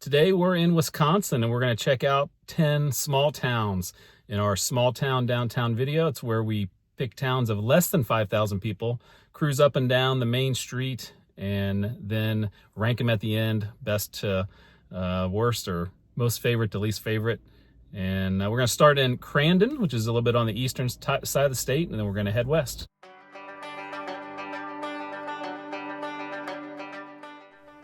Today we're in Wisconsin and we're going to check out 10 small towns. In our small town downtown video, it's where we pick towns of less than 5,000 people, cruise up and down the main street, and then rank them at the end, best to worst, or most favorite to least favorite. And we're going to start in Crandon, which is a little bit on the eastern side of the state, and then we're going to head west.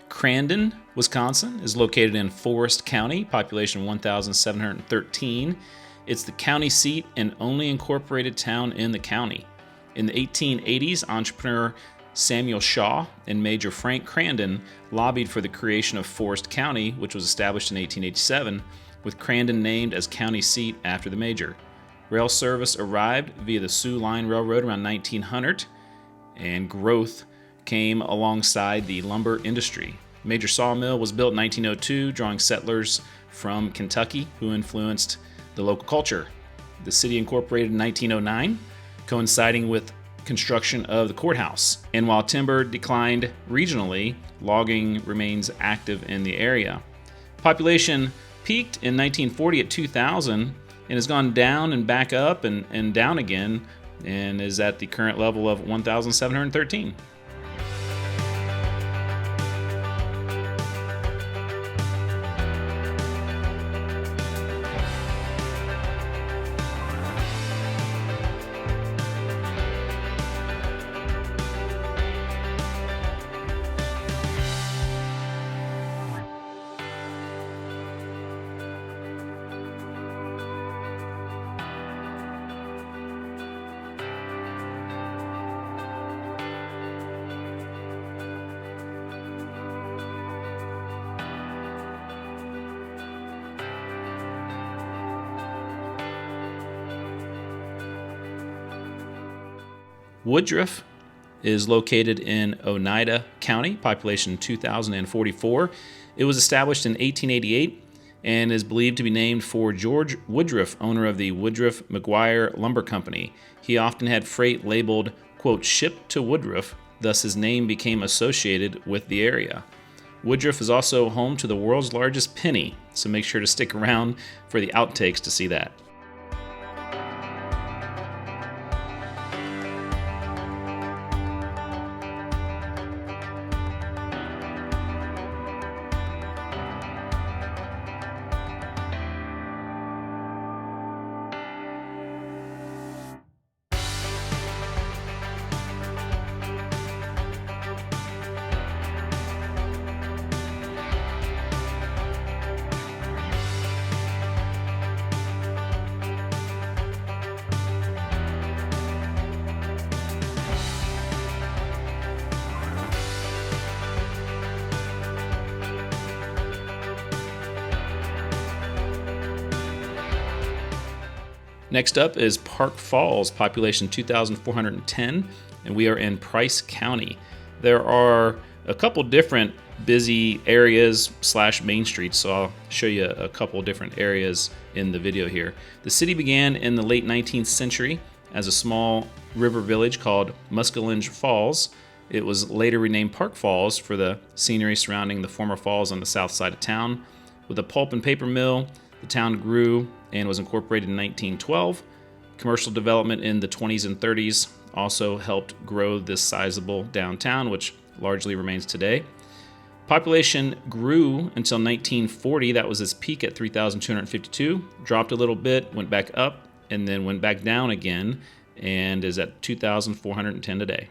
Crandon, Wisconsin is located in Forest County, population 1,713. It's the county seat and only incorporated town in the county. In the 1880s, entrepreneur Samuel Shaw and Major Frank Crandon lobbied for the creation of Forest County, which was established in 1887, with Crandon named as county seat after the major. Rail service arrived via the Sioux Line Railroad around 1900, and growth came alongside the lumber industry. Major sawmill was built in 1902, drawing settlers from Kentucky who influenced the local culture. The city incorporated in 1909, coinciding with construction of the courthouse. And while timber declined regionally, logging remains active in the area. Population peaked in 1940 at 2,000 and has gone down and back up and down again, and is at the current level of 1,713. Woodruff is located in Oneida County, population 2,044. It was established in 1888 and is believed to be named for George Woodruff, owner of the Woodruff McGuire Lumber Company. He often had freight labeled, quote, shipped to Woodruff, thus his name became associated with the area. Woodruff is also home to the world's largest penny, so make sure to stick around for the outtakes to see that. Next up is Park Falls, population 2,410, and we are in Price County. There are a couple different busy areas / main streets, so I'll show you a couple different areas in the video here. The city began in the late 19th century as a small river village called Muskellunge Falls. It was later renamed Park Falls for the scenery surrounding the former falls on the south side of town. With a pulp and paper mill, the town grew and was incorporated in 1912. Commercial development in the 20s and 30s also helped grow this sizable downtown, which largely remains today. Population grew until 1940. That was its peak at 3,252, dropped a little bit, went back up, and then went back down again, and is at 2,410 today.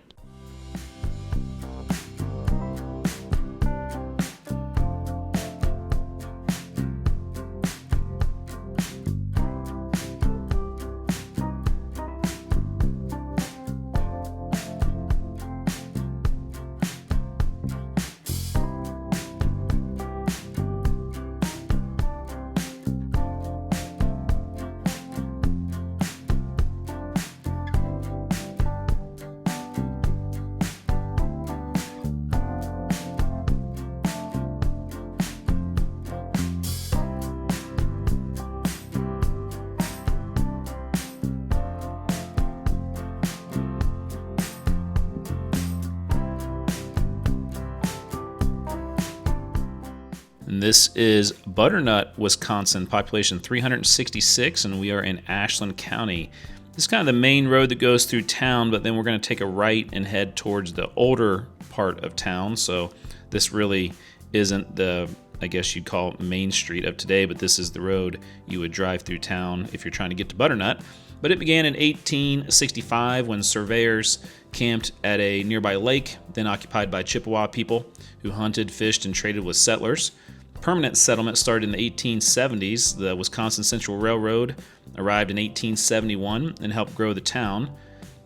And this is Butternut, Wisconsin, population 366, and we are in Ashland County. This is kind of the main road that goes through town, but then we're going to take a right and head towards the older part of town. So this really isn't the, I guess you'd call Main Street of today, but this is the road you would drive through town if you're trying to get to Butternut. But it began in 1865 when surveyors camped at a nearby lake, then occupied by Chippewa people who hunted, fished, and traded with settlers. Permanent settlement started in the 1870s. The Wisconsin Central Railroad arrived in 1871 and helped grow the town.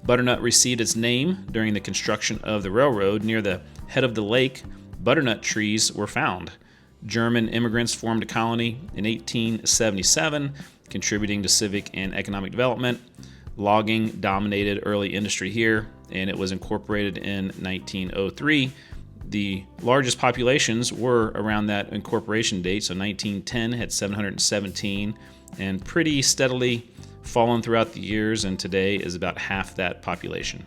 Butternut received its name during the construction of the railroad. Near the head of the lake, butternut trees were found. German immigrants formed a colony in 1877, contributing to civic and economic development. Logging dominated early industry here, and it was incorporated in 1903. The largest populations were around that incorporation date, so 1910 had 717, and pretty steadily fallen throughout the years, and today is about half that population.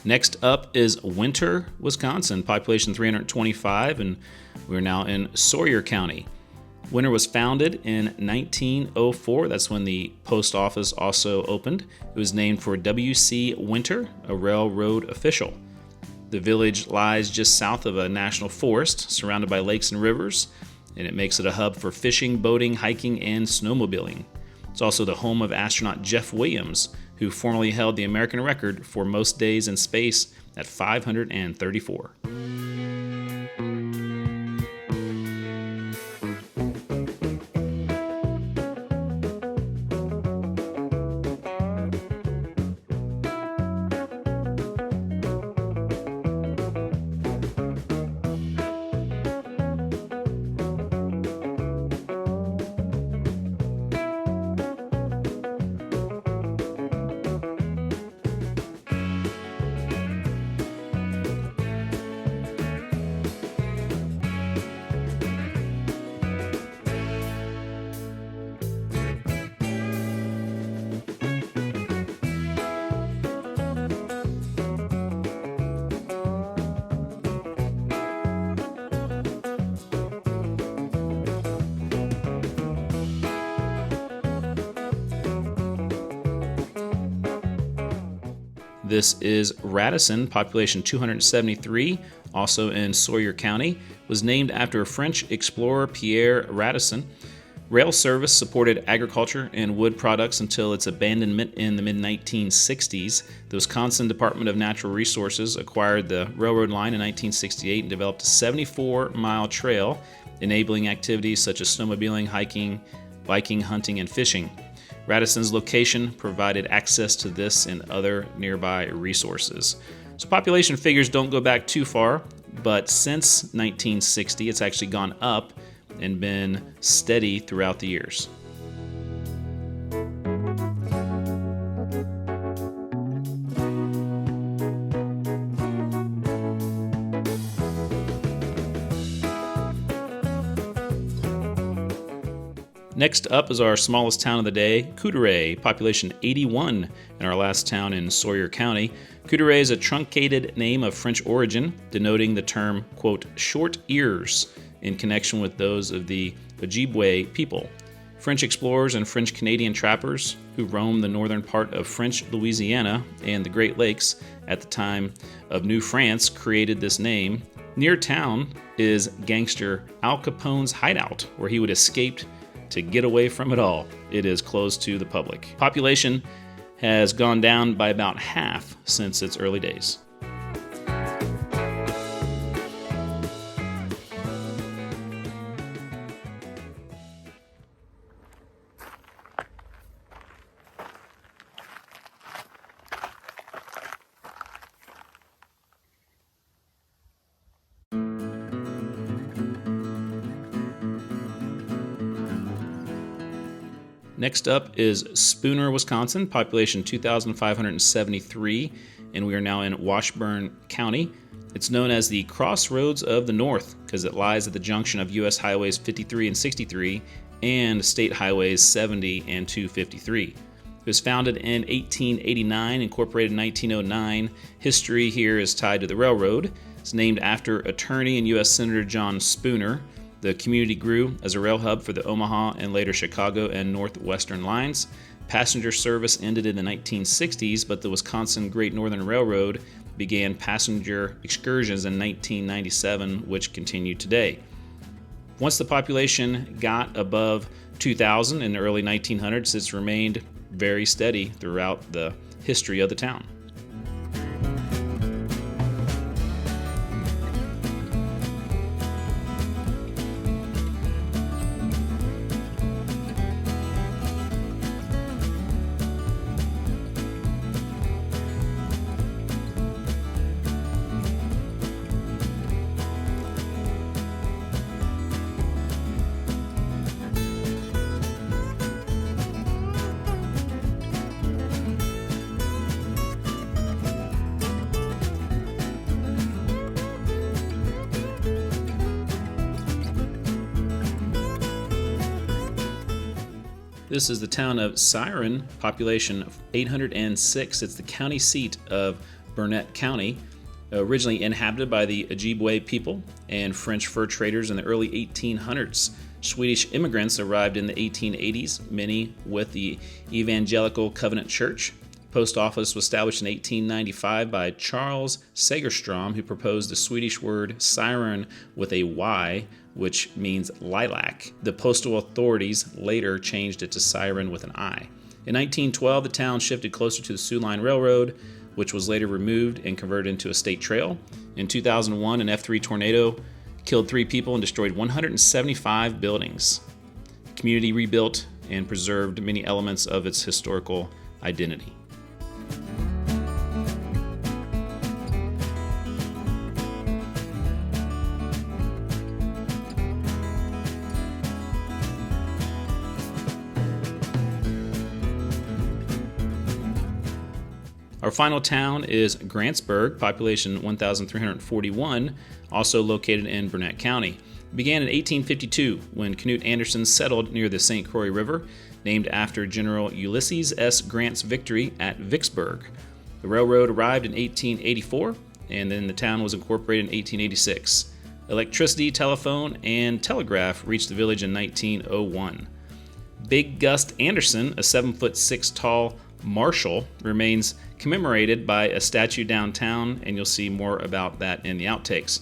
Next up is Winter, Wisconsin, population 325, and we're now in Sawyer County. Winter was founded in 1904. That's when the post office also opened. It was named for W.C. Winter, a railroad official. The village lies just south of a national forest, surrounded by lakes and rivers, and it makes it a hub for fishing, boating, hiking, and snowmobiling. It's also the home of astronaut Jeff Williams, who formerly held the American record for most days in space at 534. This is Radisson, population 273, also in Sawyer County. Was named after a French explorer, Pierre Radisson. Rail service supported agriculture and wood products until its abandonment in the mid-1960s. The Wisconsin Department of Natural Resources acquired the railroad line in 1968 and developed a 74-mile trail, enabling activities such as snowmobiling, hiking, biking, hunting, and fishing. Radisson's location provided access to this and other nearby resources. So population figures don't go back too far, but since 1960, it's actually gone up and been steady throughout the years. Next up is our smallest town of the day, Couderay, population 81, and our last town in Sawyer County. Couderay is a truncated name of French origin, denoting the term, quote, short ears in connection with those of the Ojibwe people. French explorers and French Canadian trappers who roamed the northern part of French Louisiana and the Great Lakes at the time of New France created this name. Near town is gangster Al Capone's hideout, where he would escape to get away from it all. It is closed to the public. Population has gone down by about half since its early days. Next up is Spooner, Wisconsin, population 2,573, and we are now in Washburn County. It's known as the Crossroads of the North because it lies at the junction of U.S. Highways 53 and 63 and State Highways 70 and 253. It was founded in 1889, incorporated in 1909. History here is tied to the railroad. It's named after attorney and U.S. Senator John Spooner. The community grew as a rail hub for the Omaha and later Chicago and Northwestern lines. Passenger service ended in the 1960s, but the Wisconsin Great Northern Railroad began passenger excursions in 1997, which continue today. Once the population got above 2,000 in the early 1900s, it's remained very steady throughout the history of the town. This is the town of Siren, population 806. It's the county seat of Butternut County, originally inhabited by the Ojibwe people and French fur traders in the early 1800s. Swedish immigrants arrived in the 1880s, many with the Evangelical Covenant Church. Post office was established in 1895 by Charles Segerstrom, who proposed the Swedish word siren with a Y, which means lilac. The postal authorities later changed it to Siren with an I. In 1912, the town shifted closer to the Sioux Line Railroad, which was later removed and converted into a state trail. In 2001, an F3 tornado killed 3 people and destroyed 175 buildings. The community rebuilt and preserved many elements of its historical identity. Our final town is Grantsburg, population 1,341, also located in Butternut County. It began in 1852 when Knut Anderson settled near the St. Croix River, named after General Ulysses S. Grant's victory at Vicksburg. The railroad arrived in 1884, and then the town was incorporated in 1886. Electricity, telephone, and telegraph reached the village in 1901. Big Gus Anderson, a 7'6" tall marshal, remains commemorated by a statue downtown, and you'll see more about that in the outtakes.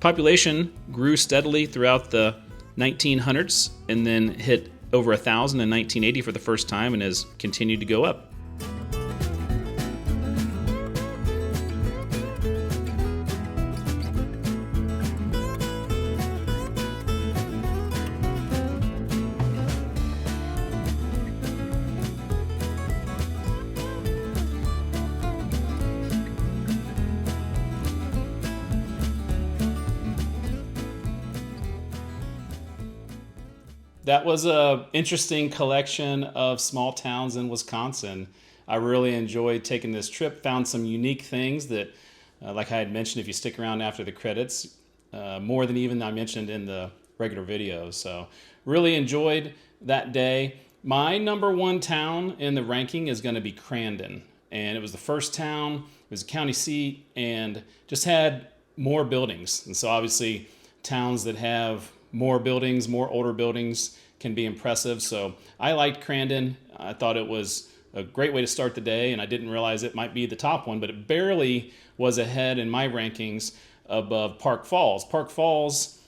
Population grew steadily throughout the 1900s and then hit over 1,000 in 1980 for the first time and has continued to go up. That was an interesting collection of small towns in Wisconsin. I really enjoyed taking this trip, found some unique things that, like I had mentioned, if you stick around after the credits, more than even I mentioned in the regular video. So really enjoyed that day. My number one town in the ranking is going to be Crandon. And it was the first town, it was a county seat, and just had more buildings. And so obviously towns that have more buildings, more older buildings can be impressive. So I liked Crandon. I thought it was a great way to start the day, and I didn't realize it might be the top one, but it barely was ahead in my rankings above Park Falls. Park Falls,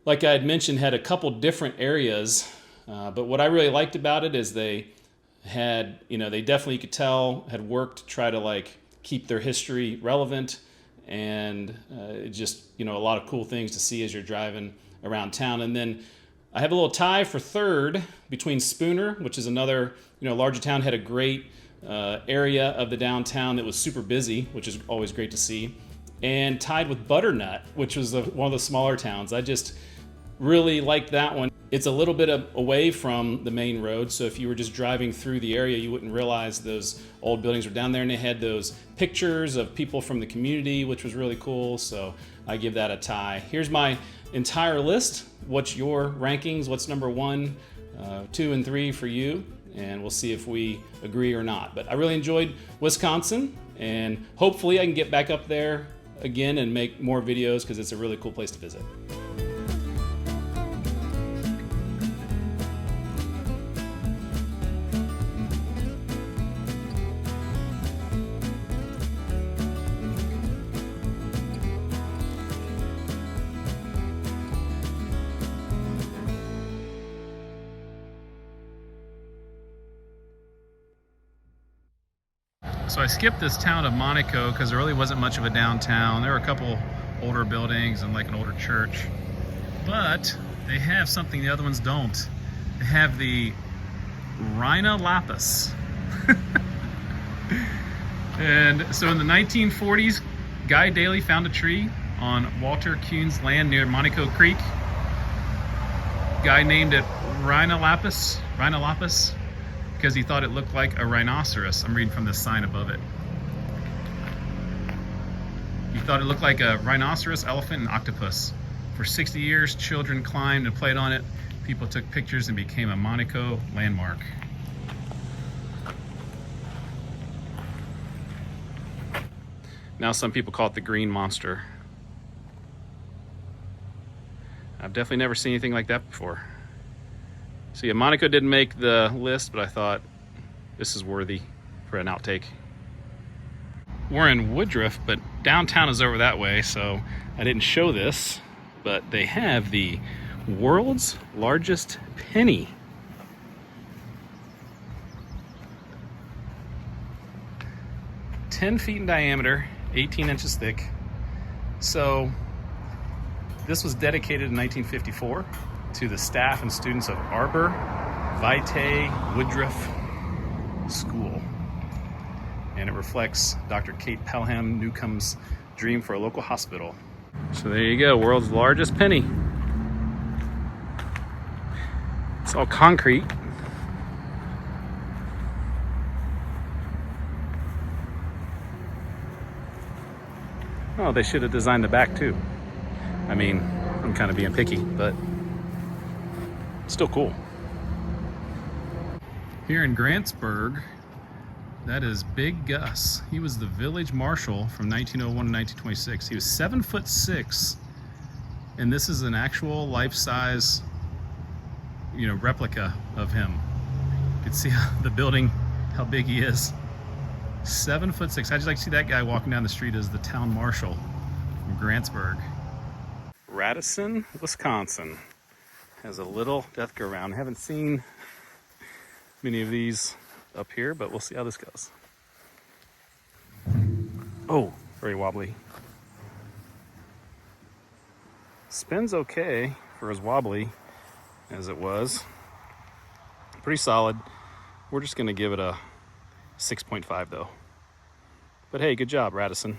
like I had mentioned, had a couple different areas, but what I really liked about it is they had, they definitely, you could tell, had worked to try to like keep their history relevant, and just, a lot of cool things to see as you're driving around town. And then I have a little tie for third between Spooner, which is another, larger town, had a great area of the downtown that was super busy, which is always great to see, and tied with Butternut, which was one of the smaller towns. I just really liked that one. It's a little bit away from the main road, so if you were just driving through the area, you wouldn't realize those old buildings were down there, and they had those pictures of people from the community, which was really cool, so I give that a tie. Here's my entire list. What's your rankings? What's number 1, 2, and 3 for you? And we'll see if we agree or not. But I really enjoyed Wisconsin, and hopefully I can get back up there again and make more videos, because it's a really cool place to visit. So I skipped this town of Monaco because there really wasn't much of a downtown. There were a couple older buildings and like an older church, but they have something the other ones don't. They have the Rhina lapis. And so in the 1940s, Guy Daly found a tree on Walter Kuhn's land near Monaco Creek. Guy named it Rhina lapis, because he thought it looked like a rhinoceros. I'm reading from this sign above it. He thought it looked like a rhinoceros, elephant, and octopus. For 60 years, children climbed and played on it. People took pictures and became a Monaco landmark. Now some people call it the green monster. I've definitely never seen anything like that before. So yeah, Monaco didn't make the list, but I thought this is worthy for an outtake. We're in Woodruff, but downtown is over that way, so I didn't show this, but they have the world's largest penny. "10 feet in diameter, 18 inches thick." So this was dedicated in 1954 to the staff and students of Arbor Vitae Woodruff School. And it reflects Dr. Kate Pelham Newcomb's dream for a local hospital. So there you go, world's largest penny. It's all concrete. Oh, they should have designed the back too. I mean, I'm kind of being picky, but still cool. Here in Grantsburg, that is Big Gus. He was the village marshal from 1901 to 1926. He was 7'6", and this is an actual life-size, replica of him. You can see the building, how big he is. 7'6". I'd just like to see that guy walking down the street as the town marshal from Grantsburg. Radisson, Wisconsin has a little death go round. I haven't seen many of these up here, but we'll see how this goes. Oh, very wobbly. Spins okay for as wobbly as it was. Pretty solid. We're just gonna give it a 6.5 though. But hey, good job, Radisson.